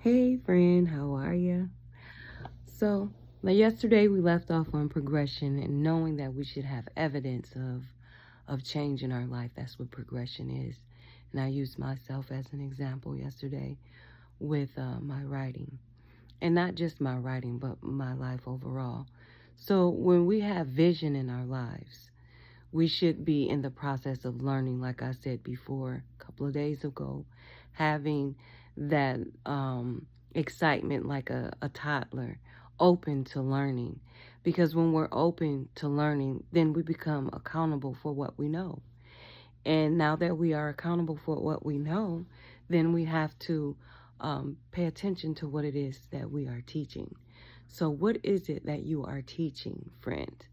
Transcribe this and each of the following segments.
Hey friend, how are you? So, now yesterday we left off on progression and knowing that we should have evidence of change in our life. That's what progression is. And I used myself as an example yesterday with my writing. And not just my writing, but my life overall. So, when we have vision in our lives, we should be in the process of learning, like I said before a couple of days ago, having that excitement like a toddler, open to learning. Because when we're open to learning, then we become accountable for what we know. And now that we are accountable for what we know, then we have to pay attention to what it is that we are teaching. So, what is it that you are teaching, friend?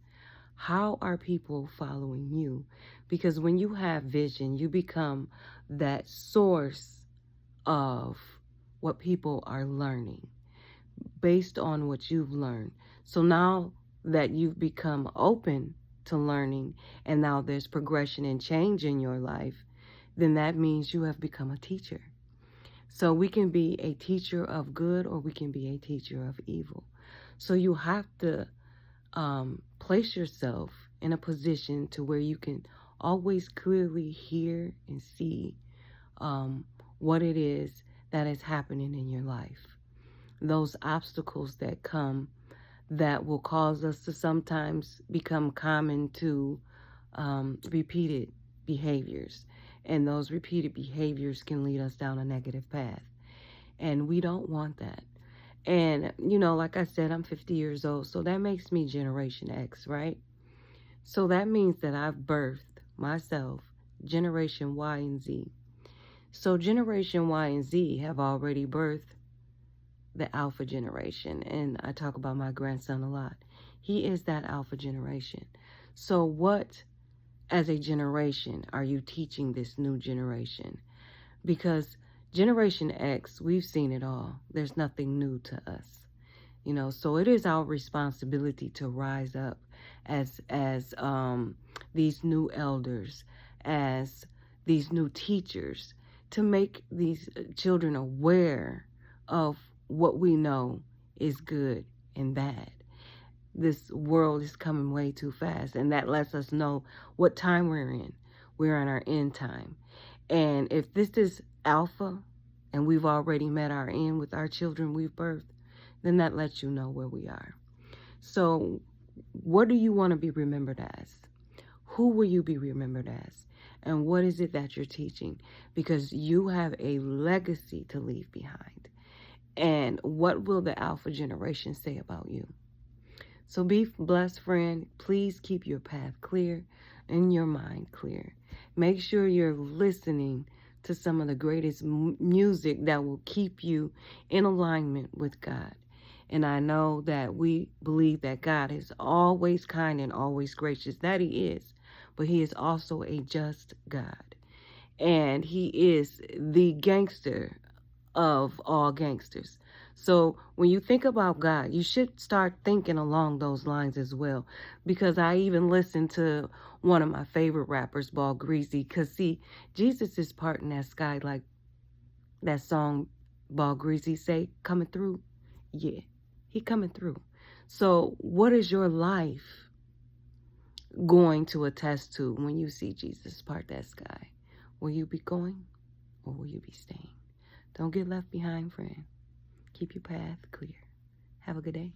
How are people following you? Because when you have vision, you become that source of what people are learning based on what you've learned. So now that you've become open to learning and now there's progression and change in your life, then that means you have become a teacher. So we can be a teacher of good or we can be a teacher of evil. So you have to place yourself in a position to where you can always clearly hear and see what it is that is happening in your life. Those obstacles that come that will cause us to sometimes become common to repeated behaviors. And those repeated behaviors can lead us down a negative path. And we don't want that. And, like I said, I'm 50 years old, so that makes me Generation X, right? So that means that I've birthed myself, Generation Y and Z. So Generation Y and Z have already birthed the Alpha generation. And I talk about my grandson a lot. He is that Alpha generation. So what, as a generation, are you teaching this new generation? Because Generation X, we've seen it all. There's nothing new to us. So it is our responsibility to rise up as these new elders, as these new teachers, to make these children aware of what we know is good and bad. This world is coming way too fast, and that lets us know what time we're in. We're in our end time. And if this is alpha and we've already met our end with our children we've birthed, then that lets you know where we are. So what do you want to be remembered as? Who will you be remembered as? And what is it that you're teaching? Because you have a legacy to leave behind. And what will the Alpha generation say about you? So be blessed, friend. Please keep your path clear and your mind clear. Make sure you're listening to some of the greatest music that will keep you in alignment with God. And I know that we believe that God is always kind and always gracious. That He is. But He is also a just God. And He is the gangster of all gangsters. So when you think about God, you should start thinking along those lines as well. Because I even listened to one of my favorite rappers, Ball Greasy. Because see, Jesus is parting that sky like that song Ball Greasy say, coming through. Yeah, He coming through. So what is your life going to attest to when you see Jesus part that sky? Will you be going or will you be staying? Don't get left behind, friend. Keep your path clear. Have a good day.